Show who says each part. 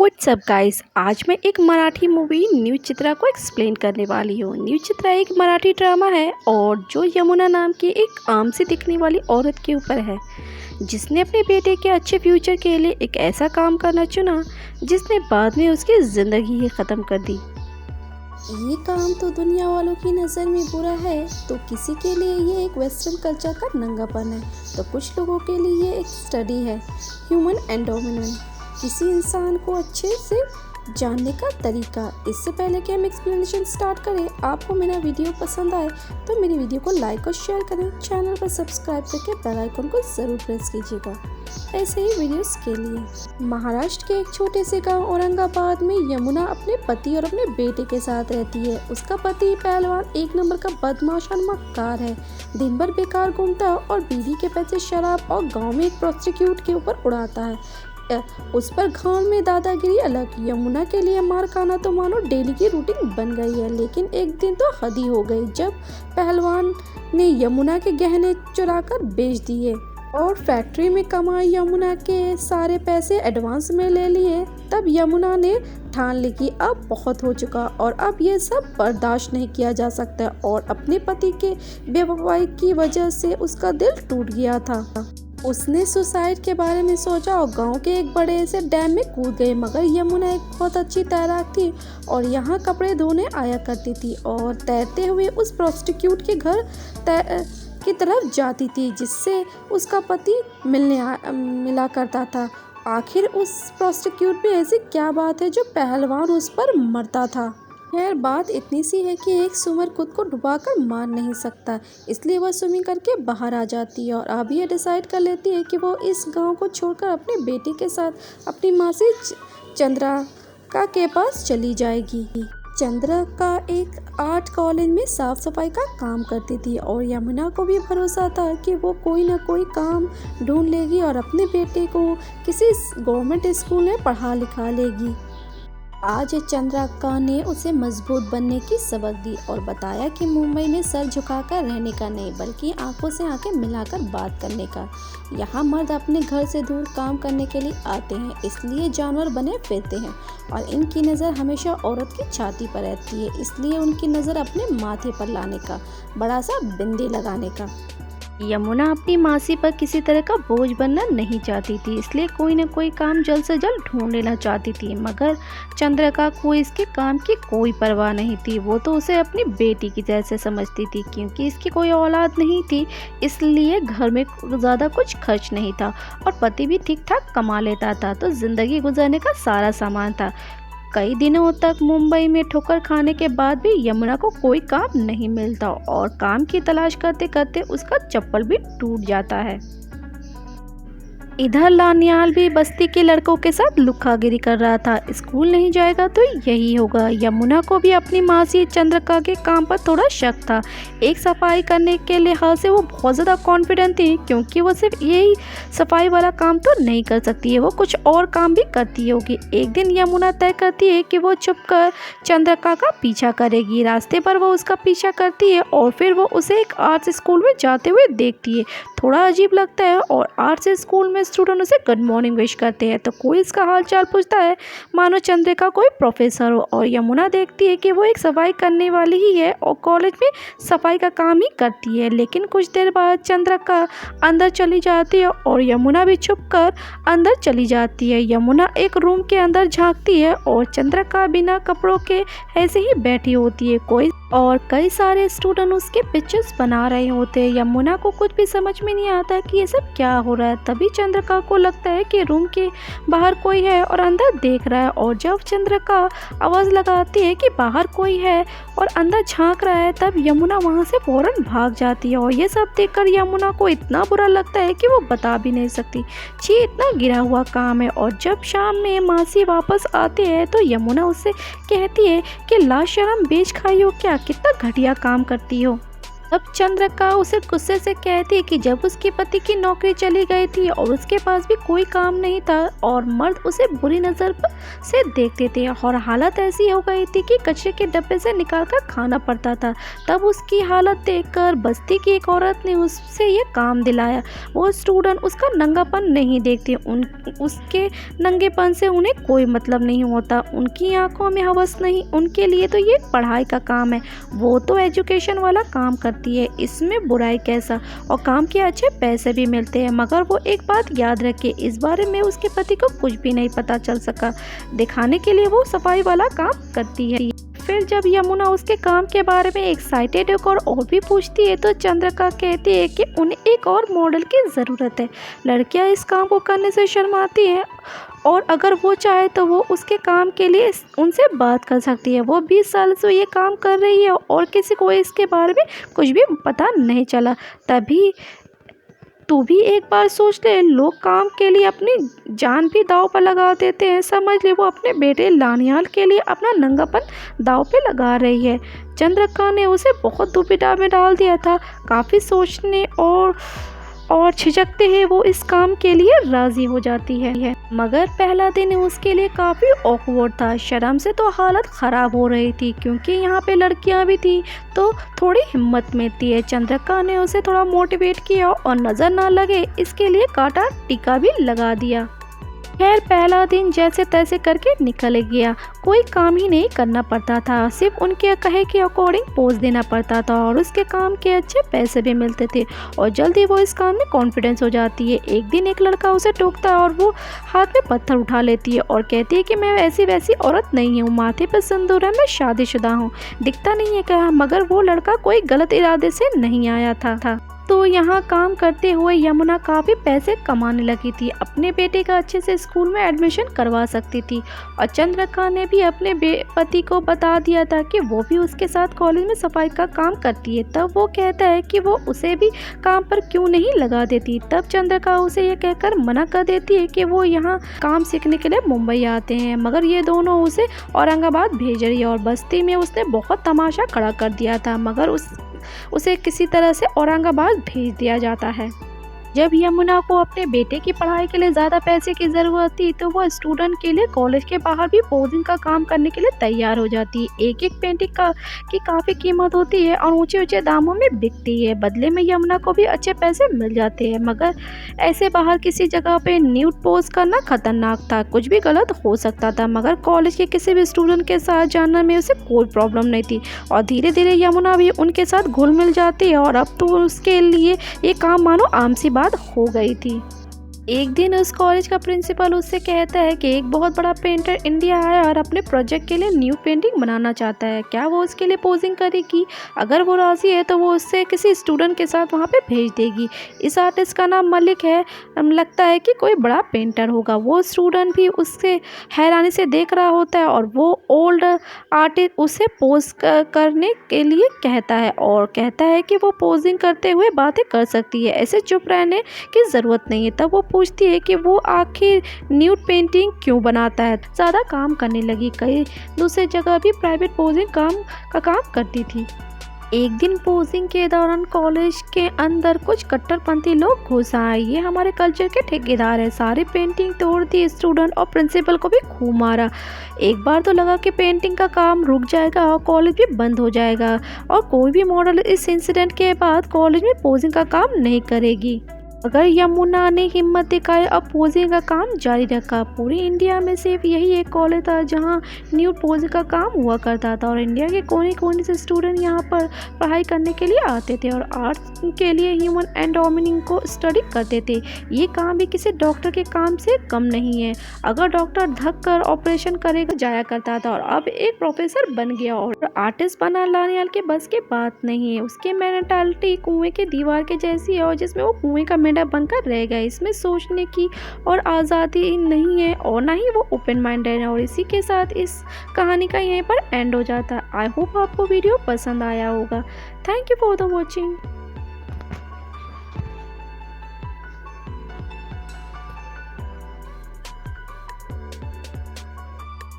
Speaker 1: WhatsApp guys, आज मैं एक मराठी मूवी न्यू चित्रा को एक्सप्लेन करने वाली हूँ। न्यू चित्रा एक मराठी ड्रामा है और जो यमुना नाम की एक आम सी दिखने वाली औरत के ऊपर है, जिसने अपने बेटे के अच्छे फ्यूचर के लिए एक ऐसा काम करना चुना जिसने बाद में उसकी ज़िंदगी ही ख़त्म कर दी। ये काम तो दुनिया वालों की नज़र में बुरा है, तो किसी के लिए ये एक वेस्टर्न कल्चर का नंगापन है, तो कुछ लोगों के लिए ये एक स्टडी है, ह्यूमन एंडोमेंट, किसी इंसान को अच्छे से जानने का तरीका। इससे पहले कि हम एक्सप्लेनेशन स्टार्ट करें, आपको मेरा वीडियो पसंद आए तो मेरी वीडियो को लाइक और शेयर करें, चैनल पर सब्सक्राइब करके बेल आइकन को ज़रूर प्रेस कीजिएगा ऐसे ही वीडियोस के लिए। महाराष्ट्र के एक छोटे से गांव औरंगाबाद में यमुना अपने पति और अपने बेटे के साथ रहती है। उसका पति पहलवान एक नंबर का बदमाश और मक्कार है, दिन भर बेकार घूमता है और बीवी के पैसे शराब और गांव में एक प्रोस्टिट्यूट के ऊपर उड़ाता है। उस पर गांव में दादागिरी अलग। यमुना के लिए मार खाना तो मानो डेली की रूटीन बन गई है, लेकिन एक दिन तो हद ही हो गई जब पहलवान ने यमुना के गहने चुरा कर बेच दिए और फैक्ट्री में कमाई यमुना के सारे पैसे एडवांस में ले लिए। तब यमुना ने ठान ली कि अब बहुत हो चुका और अब ये सब बर्दाश्त नहीं किया जा सकता और अपने पति के बेवफाई की वजह से उसका दिल टूट गया था। उसने सुसाइड के बारे में सोचा और गांव के एक बड़े से डैम में कूद गई। मगर यमुना एक बहुत अच्छी तैराक थी और यहाँ कपड़े धोने आया करती थी और तैरते हुए उस प्रोस्टिट्यूट के घर की तरफ जाती थी जिससे उसका पति मिला करता था। आखिर उस प्रोस्टिट्यूट में ऐसी क्या बात है जो पहलवान उस पर मरता था। खैर, बात इतनी सी है कि एक स्विमर खुद को डुबाकर मार नहीं सकता, इसलिए वह स्विमिंग करके बाहर आ जाती है और अब ये डिसाइड कर लेती है कि वो इस गांव को छोड़कर अपने बेटे के साथ अपनी मासी चंद्रिका के पास चली जाएगी। चंद्रिका एक आर्ट कॉलेज में साफ सफाई का काम करती थी और यमुना को भी भरोसा था कि वो कोई ना कोई काम ढूंढ लेगी और अपने बेटे को किसी गवर्नमेंट स्कूल में पढ़ा लिखा लेगी। आज चंद्रिका ने उसे मजबूत बनने की सबक दी और बताया कि मुंबई में सर झुकाकर रहने का नहीं, बल्कि आंखों से आंखें मिलाकर बात करने का। यहाँ मर्द अपने घर से दूर काम करने के लिए आते हैं, इसलिए जानवर बने फिरते हैं और इनकी नज़र हमेशा औरत की छाती पर रहती है, इसलिए उनकी नज़र अपने माथे पर लाने का, बड़ा सा बिंदी लगाने का। यमुना अपनी मासी पर किसी तरह का बोझ बनना नहीं चाहती थी, इसलिए कोई न कोई काम जल्द से जल्द ढूंढ लेना चाहती थी। मगर चंद्रिका को इसके काम की कोई परवाह नहीं थी। वो तो उसे अपनी बेटी की तरह से समझती थी, क्योंकि इसकी कोई औलाद नहीं थी, इसलिए घर में ज़्यादा कुछ खर्च नहीं था और पति भी ठीक ठाक कमा लेता था, तो ज़िंदगी गुजरने का सारा सामान था। कई दिनों तक मुंबई में ठोकर खाने के बाद भी यमुना को कोई काम नहीं मिलता और काम की तलाश करते करते उसका चप्पल भी टूट जाता है। इधर लानियाल भी बस्ती के लड़कों के साथ लुक्कागिरी कर रहा था। स्कूल नहीं जाएगा तो यही होगा। यमुना को भी अपनी मासी चंद्रिका के काम पर थोड़ा शक था। एक सफाई करने के लिहाज से वो बहुत ज़्यादा कॉन्फिडेंट थी, क्योंकि वो सिर्फ यही सफाई वाला काम तो नहीं कर सकती है, वो कुछ और काम भी करती होगी। एक दिन यमुना तय करती है कि वो छुपकर चंद्रिका का पीछा करेगी। रास्ते पर वो उसका पीछा करती है और फिर वो उसे एक आर्ट्स स्कूल में जाते हुए देखती है। थोड़ा अजीब लगता है और आर्ट्स स्कूल में स्टूडेंट उसे गुड मॉर्निंग विश करते हैं, तो कोई इसका हाल चाल पूछता है मानो चंद्रिका कोई प्रोफेसर हो। और यमुना देखती है कि वो एक सफाई करने वाली ही है और कॉलेज में सफाई का काम ही करती है। लेकिन कुछ देर बाद चंद्रिका अंदर चली जाती है और यमुना भी छुपकर अंदर चली जाती है। यमुना एक रूम के अंदर झांकती है और चंद्रिका बिना कपड़ों के ऐसे ही बैठी होती है। कई सारे स्टूडेंट उसके पिक्चर्स बना रहे होते हैं। यमुना को कुछ भी समझ में नहीं आता कि ये सब क्या हो रहा है। तभी चंद्रिका को लगता है कि रूम के बाहर कोई है और अंदर देख रहा है, और जब चंद्रिका आवाज़ लगाती है कि बाहर कोई है और अंदर झांक रहा है, तब यमुना वहाँ से फौरन भाग जाती है। और ये सब देखकर यमुना को इतना बुरा लगता है कि वो बता भी नहीं सकती। छी, इतना गिरा हुआ काम है। और जब शाम में मासी वापस आते हैं तो यमुना उससे कहती है कि लाशरम बेच खाई हो क्या, कितना घटिया काम करती हो। तब चंद्रिका उसे गुस्से से कहती है कि जब उसके पति की नौकरी चली गई थी और उसके पास भी कोई काम नहीं था और मर्द उसे बुरी नज़र से देखते थे और हालत ऐसी हो गई थी कि कचरे के डब्बे से निकाल कर खाना पड़ता था। तब उसकी हालत देखकर बस्ती की एक औरत ने उससे ये काम दिलाया। वो स्टूडेंट उसका नंगापन नहीं देखते, उसके नंगेपन से उन्हें कोई मतलब नहीं होता, उनकी आंखों में हवस नहीं, उनके लिए तो ये पढ़ाई का काम है, वो तो एजुकेशन वाला काम करती है, इसमें बुराई कैसा, और काम के अच्छे पैसे भी मिलते हैं। मगर वो एक बात याद रखे, इस बारे में उसके पति को कुछ भी नहीं पता चल सका, दिखाने के लिए वो सफाई वाला काम करती है। फिर जब यमुना उसके काम के बारे में एक्साइटेड होकर और भी पूछती है तो चंद्रिका कहती है कि उन्हें एक और मॉडल की ज़रूरत है। लड़कियां इस काम को करने से शर्माती हैं और अगर वो चाहे तो वो उसके काम के लिए उनसे बात कर सकती है। वो 20 साल से ये काम कर रही है और किसी को इसके बारे में कुछ भी पता नहीं चला। तभी तू भी एक बार सोच ले, लोग काम के लिए अपनी जान भी दांव पर लगा देते हैं, समझ ले वो अपने बेटे लानियाल के लिए अपना नंगापन दांव पे लगा रही है। चंद्रिका ने उसे बहुत दुविधा में डाल दिया था। काफ़ी सोचने और झिझकते हैं वो इस काम के लिए राजी हो जाती है। मगर पहला दिन उसके लिए काफ़ी ऑकवर्ड था, शर्म से तो हालत ख़राब हो रही थी क्योंकि यहाँ पे लड़कियाँ भी थी तो थोड़ी हिम्मत मिलती है। चंद्रिका ने उसे थोड़ा मोटिवेट किया और नज़र ना लगे इसके लिए काटा टीका भी लगा दिया। खैर पहला दिन जैसे तैसे करके निकल गया, कोई काम ही नहीं करना पड़ता था, सिर्फ उनके कहे के अकॉर्डिंग पोज देना पड़ता था और उसके काम के अच्छे पैसे भी मिलते थे और जल्दी वो इस काम में कॉन्फिडेंस हो जाती है। एक दिन एक लड़का उसे टोकता है और वो हाथ में पत्थर उठा लेती है और कहती है कि मैं ऐसी वैसी औरत नहीं हूँ, माथे पर सिंदूर है, मैं शादीशुदा हूँ, दिखता नहीं है क्या। मगर वो लड़का कोई गलत इरादे से नहीं आया था। तो यहाँ काम करते हुए यमुना काफ़ी पैसे कमाने लगी थी, अपने बेटे का अच्छे से स्कूल में एडमिशन करवा सकती थी और चंद्रिका ने भी अपने पति को बता दिया था कि वो भी उसके साथ कॉलेज में सफाई का काम करती है। तब वो कहता है कि वो उसे भी काम पर क्यों नहीं लगा देती। तब चंद्रिका उसे ये कहकर मना कर देती है कि वो यहाँ काम सीखने के लिए मुंबई आते हैं, मगर ये दोनों उसे औरंगाबाद भेज रही है और बस्ती में उसने बहुत तमाशा खड़ा कर दिया था, मगर उसे किसी तरह से औरंगाबाद भेज दिया जाता है। जब यमुना को अपने बेटे की पढ़ाई के लिए ज़्यादा पैसे की ज़रूरत थी तो वो स्टूडेंट के लिए कॉलेज के बाहर भी पोजिंग का काम करने के लिए तैयार हो जाती है। एक एक पेंटिंग की काफ़ी कीमत होती है और ऊंचे ऊंचे दामों में बिकती है। बदले में यमुना को भी अच्छे पैसे मिल जाते हैं, मगर ऐसे बाहर किसी जगह पे न्यूड पोज करना खतरनाक था, कुछ भी गलत हो सकता था। मगर कॉलेज के किसी भी स्टूडेंट के साथ जाना में उसे कोई प्रॉब्लम नहीं थी और धीरे धीरे यमुना भी उनके साथ घुल मिल जाती है और अब तो उसके लिए ये काम मानो आम सी बात हो गई थी। एक दिन उस कॉलेज का प्रिंसिपल उससे कहता है कि एक बहुत बड़ा पेंटर इंडिया आया और अपने प्रोजेक्ट के लिए न्यू पेंटिंग बनाना चाहता है, क्या वो उसके लिए पोजिंग करेगी। अगर वो राजी है तो वो उससे किसी स्टूडेंट के साथ वहाँ पे भेज देगी। इस आर्टिस्ट का नाम मलिक है, लगता है कि कोई बड़ा पेंटर होगा। वो स्टूडेंट भी उससे हैरानी से देख रहा होता है और वो ओल्ड आर्टिस्ट उसे पोज करने के लिए कहता है और कहता है कि वो पोजिंग करते हुए बातें कर सकती है, ऐसे चुप रहने की ज़रूरत नहीं है। तब वो पूछती है कि वो आखिर न्यूड पेंटिंग क्यों बनाता है। ज़्यादा काम करने लगी, कई दूसरी जगह भी प्राइवेट पोजिंग का काम करती थी। एक दिन पोजिंग के दौरान कॉलेज के अंदर कुछ कट्टरपंथी लोग घुस आए। ये हमारे कल्चर के ठेकेदार है, सारी पेंटिंग तोड़ दी, स्टूडेंट और प्रिंसिपल को भी खूब मारा। एक बार तो लगा कि पेंटिंग का काम रुक जाएगा और कॉलेज भी बंद हो जाएगा और कोई भी मॉडल इस इंसिडेंट के बाद कॉलेज में पोजिंग का काम नहीं करेगी। अगर यमुना ने हिम्मत दिखाई अब पोजिंग का काम जारी रखा। पूरी इंडिया में सिर्फ यही एक कॉलेज था जहां न्यूड पोजिंग का काम हुआ करता था और इंडिया के कोने कोने से स्टूडेंट यहां पर पढ़ाई करने के लिए आते थे और आर्ट्स के लिए ह्यूमन एनाटॉमी को स्टडी करते थे। ये काम भी किसी डॉक्टर के काम से कम नहीं है। अगर डॉक्टर धक कर ऑपरेशन करेगा जाया करता था और अब एक प्रोफेसर बन गया और आर्टिस्ट बना लानियाल के बस की बात नहीं है। उसकी मेंटालिटी कुएं के दीवार के जैसी है और जिसमें वो कुएं का बनकर रह गए। इसमें सोचने की और आज़ादी नहीं है और ना ही वो ओपन माइंडेड है। और इसी के साथ इस कहानी का यहीं पर एंड हो जाता है। आई होप आपको वीडियो पसंद आया होगा। Thank you for the watching.